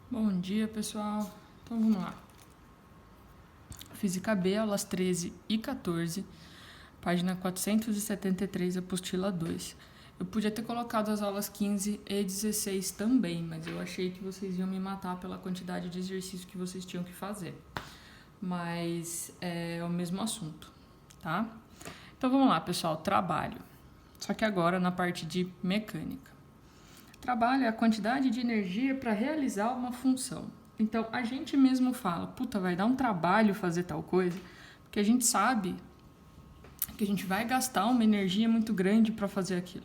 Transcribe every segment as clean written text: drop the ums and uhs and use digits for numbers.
Bom dia, pessoal. Então vamos lá. Física B, aulas 13 e 14, página 473, apostila 2. Eu podia ter colocado as aulas 15 e 16 também, mas eu achei que vocês iam me matar pela quantidade de exercícios que vocês tinham que fazer. Mas é o mesmo assunto, tá? Então vamos lá, pessoal. Trabalho. Só que agora na parte de mecânica. Trabalho é a quantidade de energia para realizar uma função. Então, a gente mesmo fala, puta, vai dar um trabalho fazer tal coisa, porque a gente sabe que a gente vai gastar uma energia muito grande para fazer aquilo.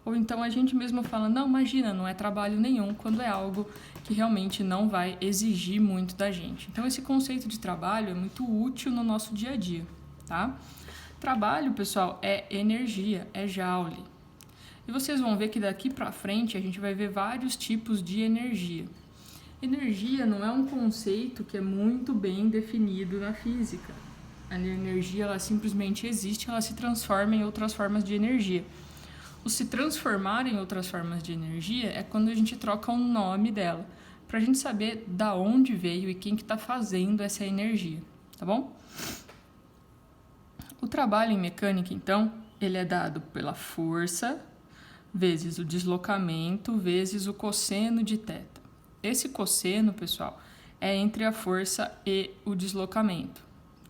Ou então a gente mesmo fala, não, imagina, não é trabalho nenhum, quando é algo que realmente não vai exigir muito da gente. Então, esse conceito de trabalho é muito útil no nosso dia a dia, tá? Trabalho, pessoal, é energia, é joule. E vocês vão ver que daqui para frente a gente vai ver vários tipos de energia. Energia não é um conceito que é muito bem definido na física. A energia, ela simplesmente existe, ela se transforma em outras formas de energia. O se transformar em outras formas de energia é quando a gente troca o nome dela, para a gente saber da onde veio e quem que está fazendo essa energia, tá bom? O trabalho em mecânica, então, ele é dado pela força vezes o deslocamento vezes o cosseno de θ. Esse cosseno, pessoal, é entre a força e o deslocamento,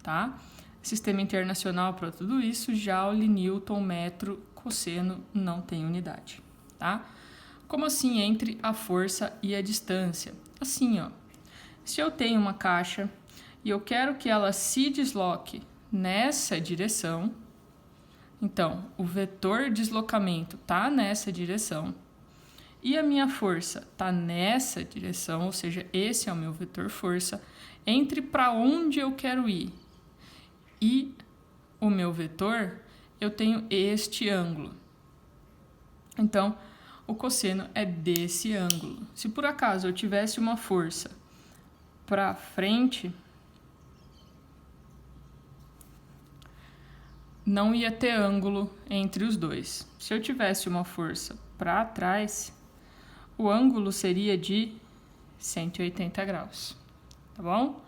tá? Sistema internacional para tudo isso, joule, newton, metro, cosseno não tem unidade, tá? Como assim entre a força e a distância? Assim, ó. Se eu tenho uma caixa e eu quero que ela se desloque nessa direção, então, o vetor deslocamento está nessa direção e a minha força está nessa direção, ou seja, esse é o meu vetor força, entre para onde eu quero ir e o meu vetor, eu tenho este ângulo. Então, o cosseno é desse ângulo. Se por acaso eu tivesse uma força para frente, não ia ter ângulo entre os dois. Se eu tivesse uma força para trás, o ângulo seria de 180 graus, tá bom?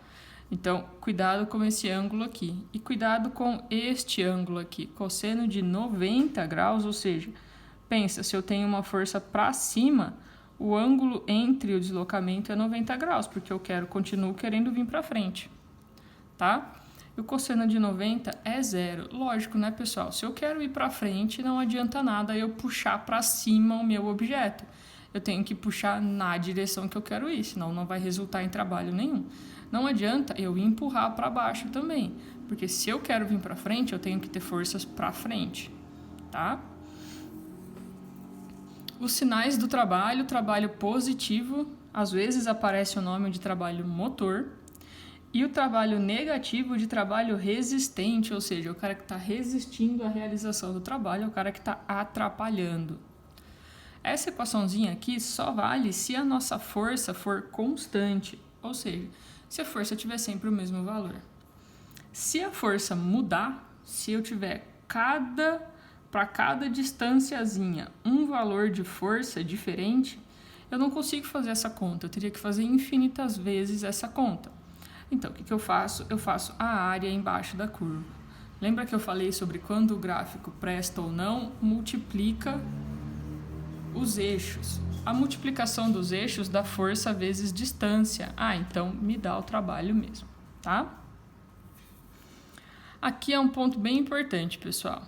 Então, cuidado com esse ângulo aqui. E cuidado com este ângulo aqui, cosseno de 90 graus, ou seja, pensa, se eu tenho uma força para cima, o ângulo entre o deslocamento é 90 graus, porque eu continuo querendo vir para frente, tá? E o cosseno de 90 é zero. Lógico, né, pessoal? Se eu quero ir para frente, não adianta nada eu puxar para cima o meu objeto. Eu tenho que puxar na direção que eu quero ir, senão não vai resultar em trabalho nenhum. Não adianta eu empurrar para baixo também, porque se eu quero vir para frente, eu tenho que ter forças para frente, tá? Os sinais do trabalho positivo, às vezes aparece o nome de trabalho motor, e o trabalho negativo de trabalho resistente, ou seja, o cara que está resistindo à realização do trabalho é o cara que está atrapalhando. Essa equaçãozinha aqui só vale se a nossa força for constante, ou seja, se a força tiver sempre o mesmo valor. Se a força mudar, se eu tiver para cada distanciazinha um valor de força diferente, eu não consigo fazer essa conta, eu teria que fazer infinitas vezes essa conta. Então, o que eu faço? Eu faço a área embaixo da curva. Lembra que eu falei sobre quando o gráfico presta ou não? Multiplica os eixos. A multiplicação dos eixos dá força vezes distância. Então me dá o trabalho mesmo, tá? Aqui é um ponto bem importante, pessoal.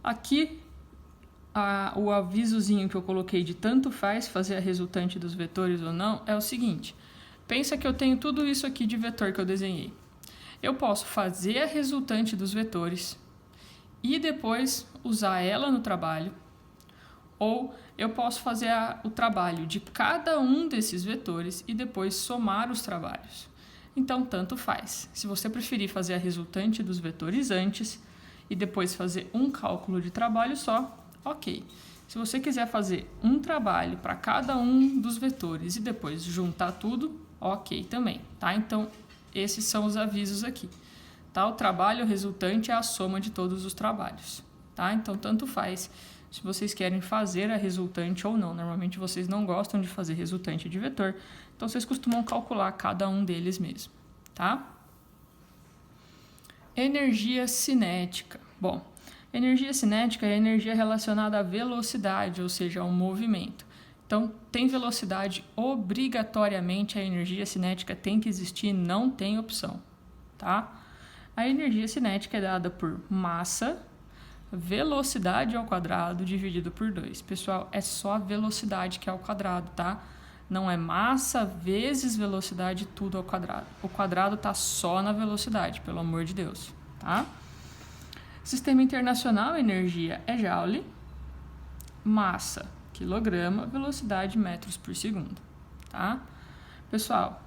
Aqui, o avisozinho que eu coloquei de tanto faz fazer a resultante dos vetores ou não é o seguinte. Pensa que eu tenho tudo isso aqui de vetor que eu desenhei. Eu posso fazer a resultante dos vetores e depois usar ela no trabalho, ou eu posso fazer o trabalho de cada um desses vetores e depois somar os trabalhos. Então, tanto faz. Se você preferir fazer a resultante dos vetores antes e depois fazer um cálculo de trabalho só, ok. Se você quiser fazer um trabalho para cada um dos vetores e depois juntar tudo, ok também, tá? Então, esses são os avisos aqui, tá? O trabalho resultante é a soma de todos os trabalhos, tá? Então, tanto faz se vocês querem fazer a resultante ou não. Normalmente vocês não gostam de fazer resultante de vetor, então vocês costumam calcular cada um deles mesmo, tá? Energia cinética. Bom, energia cinética é energia relacionada à velocidade, ou seja, ao movimento. Então, tem velocidade, obrigatoriamente a energia cinética tem que existir, não tem opção, tá? A energia cinética é dada por massa, velocidade ao quadrado dividido por 2. Pessoal, é só a velocidade que é ao quadrado, tá? Não é massa vezes velocidade tudo ao quadrado. O quadrado tá só na velocidade, pelo amor de Deus, tá? Sistema internacional, energia é joule, massa, quilograma, velocidade, metros por segundo, tá? Pessoal,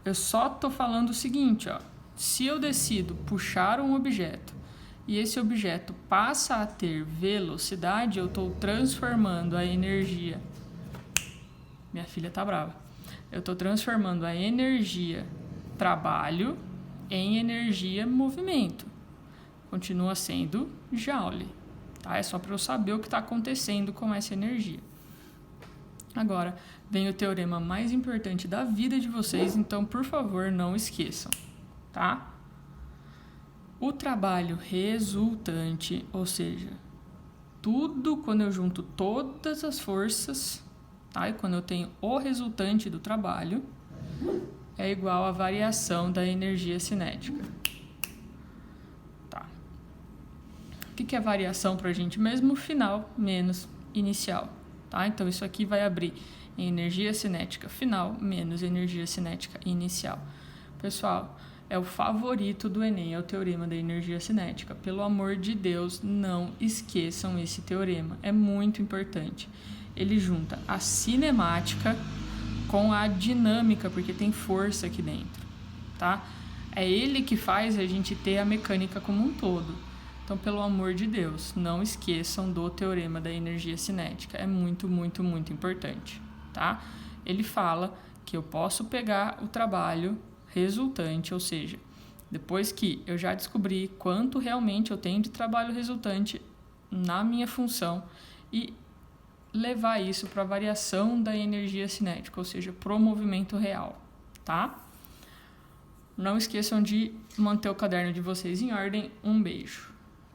eu só tô falando o seguinte, ó. Se eu decido puxar um objeto e esse objeto passa a ter velocidade, eu estou transformando a energia. Minha filha tá brava. Eu estou transformando a energia trabalho em energia movimento. Continua sendo joule, tá? É só para eu saber o que está acontecendo com essa energia. Agora, vem o teorema mais importante da vida de vocês, então, por favor, não esqueçam, tá? O trabalho resultante, ou seja, tudo quando eu junto todas as forças, tá? E quando eu tenho o resultante do trabalho, é igual à variação da energia cinética. Tá. O que é variação para a gente mesmo? Final menos inicial, tá? Então, isso aqui vai abrir em energia cinética final menos energia cinética inicial. Pessoal, é o favorito do Enem, é o teorema da energia cinética. Pelo amor de Deus, não esqueçam esse teorema. É muito importante. Ele junta a cinemática com a dinâmica, porque tem força aqui dentro, tá? É ele que faz a gente ter a mecânica como um todo. Então, pelo amor de Deus, não esqueçam do teorema da energia cinética. É muito, muito, muito importante, tá? Ele fala que eu posso pegar o trabalho resultante, ou seja, depois que eu já descobri quanto realmente eu tenho de trabalho resultante na minha função e levar isso para a variação da energia cinética, ou seja, para o movimento real, tá? Não esqueçam de manter o caderno de vocês em ordem. Um beijo.